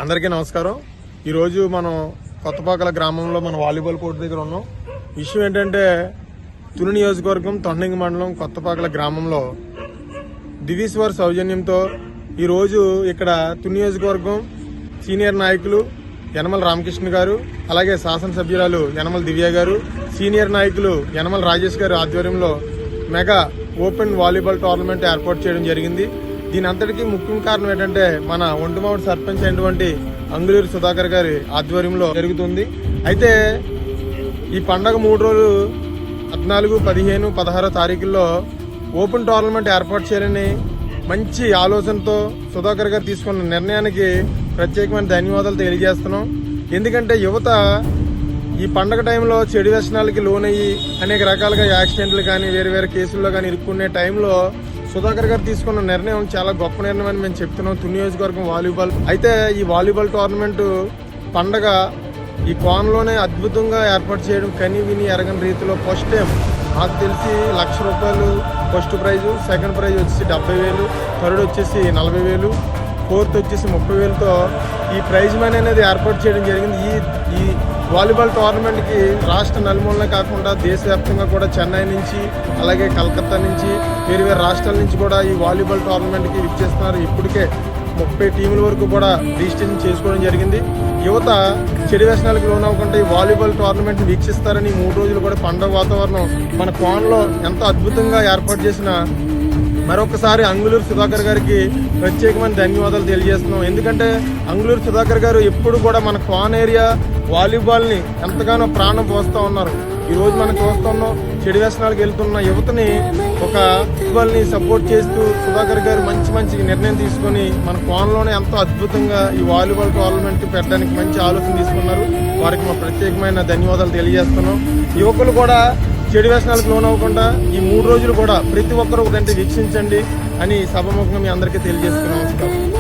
అందరికీ నమస్కారం. ఈరోజు మనం కొత్తపాకల గ్రామంలో మన వాలీబాల్ కోర్టు దగ్గర ఉన్నాం. విషయం ఏంటంటే తుని నియోజకవర్గం తొండంగి మండలం కొత్తపాకల గ్రామంలో దివీశ్వర్ సౌజన్యంతో ఈరోజు ఇక్కడ తుని నియోజకవర్గం సీనియర్ నాయకులు యనమల రామకృష్ణ గారు, అలాగే శాసనసభ్యురాలు యనమల దివ్య గారు, సీనియర్ నాయకులు యనమల రాజేష్ గారు ఆధ్వర్యంలో మెగా ఓపెన్ వాలీబాల్ టోర్నమెంట్ ఏర్పాటు చేయడం జరిగింది. దీని అంతటికీ ముఖ్య కారణం ఏంటంటే మన ఒంటిమావిడి సర్పంచ్ అయినటువంటి అంగులూరు సుధాకర్ గారి ఆధ్వర్యంలో జరుగుతుంది. అయితే ఈ పండగ 3 రోజులు 14, 15, 16 తారీఖుల్లో ఓపెన్ టోర్నమెంట్ ఏర్పాటు చేయాలని మంచి ఆలోచనతో సుధాకర్ గారు తీసుకున్న నిర్ణయానికి ప్రత్యేకమైన ధన్యవాదాలు తెలియజేస్తున్నాం. ఎందుకంటే యువత ఈ పండగ టైంలో చెడు వ్యసనాలకి లోనయ్యి అనేక రకాలుగా యాక్సిడెంట్లు కానీ వేరే వేరే కేసుల్లో కానీ ఇరుక్కునే టైంలో సుధాకర్ గారు తీసుకున్న నిర్ణయం చాలా గొప్ప నిర్ణయం అని మేము చెప్తున్నాం. తుని నియోజకవర్గం వాలీబాల్ అయితే ఈ వాలీబాల్ టోర్నమెంట్ పండగ ఈ కోన్లోనే అద్భుతంగా ఏర్పాటు చేయడం కని విని ఎరగని రీతిలో ఫస్ట్ టైం నాకు తెలిసి ₹1,00,000 ఫస్ట్ ప్రైజు, సెకండ్ ప్రైజ్ వచ్చేసి 70,000, థర్డ్ వచ్చేసి 40,000, ఫోర్త్ వచ్చేసి 30,000తో ఈ ప్రైజ్ మనీ అనేది ఏర్పాటు చేయడం జరిగింది. ఈ వాలీబాల్ టోర్నమెంట్కి రాష్ట్ర నలుమూలనే కాకుండా దేశవ్యాప్తంగా కూడా చెన్నై నుంచి అలాగే కలకత్తా నుంచి వేరు వేరు రాష్ట్రాల నుంచి కూడా ఈ వాలీబాల్ టోర్నమెంట్కి విచ్చేస్తున్నారు. ఇప్పటికే 30 టీముల వరకు కూడా రిజిస్ట్రేషన్ చేసుకోవడం జరిగింది. యువత చెడు వ్యసనాలకు లోనవ్వకుండా ఈ వాలీబాల్ టోర్నమెంట్ వీక్షిస్తారని 3 రోజులు కూడా పండుగ వాతావరణం మన కోన్లో ఎంతో అద్భుతంగా ఏర్పాటు చేసిన మరొకసారి అంగులూరు సుధాకర్ గారికి ప్రత్యేకమైన ధన్యవాదాలు తెలియజేస్తున్నాం. ఎందుకంటే అంగులూరు సుధాకర్ గారు ఎప్పుడు కూడా మన కోన్ ఏరియా వాలీబాల్ని ఎంతగానో ప్రాణం పోస్తూ ఉన్నారు. ఈరోజు మనం చూస్తున్నాం చెడు వ్యసనాలకు వెళ్తున్న యువతని ఒక వాలీబాల్ని సపోర్ట్ చేస్తూ సుధాకర్ గారు మంచి నిర్ణయం తీసుకొని మన కోన్లోనే ఎంతో అద్భుతంగా ఈ వాలీబాల్ టోర్నమెంట్ పెట్టడానికి మంచి ఆలోచన తీసుకున్నారు. వారికి మా ప్రత్యేకమైన ధన్యవాదాలు తెలియజేస్తున్నాం. యువకులు కూడా చెడు వ్యసనాలకు లోనవ్వకుండా ఈ 3 రోజులు కూడా ప్రతి ఒక్కరూ ఒక గంట వీక్షించండి అని సభముఖంగా మీ అందరికీ తెలియజేస్తున్నాం. నమస్కారం.